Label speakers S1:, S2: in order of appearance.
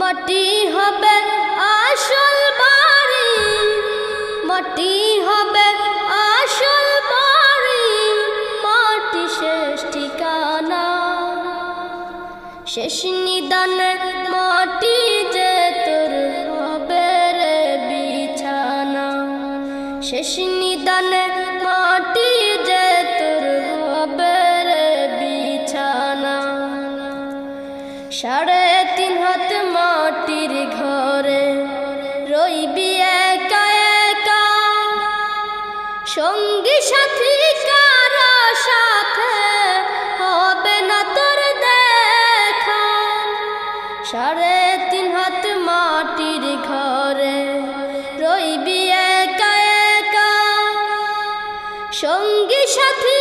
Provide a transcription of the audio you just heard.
S1: মাটি হবে আসল বাড়ি, মাটি হবে আসল বাড়ি, মাটি শেষ ঠিকানা। শেষ নিদানে মাটি যে তোর হবে রে বিছানা, শেষ নিদানে মাটি যে তোর হবে রে বিছানা। 3.5 হাত মাটির ঘরে রইবি একা একা, সঙ্গী সাথী কারো সাথে হবে না তোর দেখা। 3.5 হাত মাটির ঘরে রইবি একা একা, সঙ্গী সাথী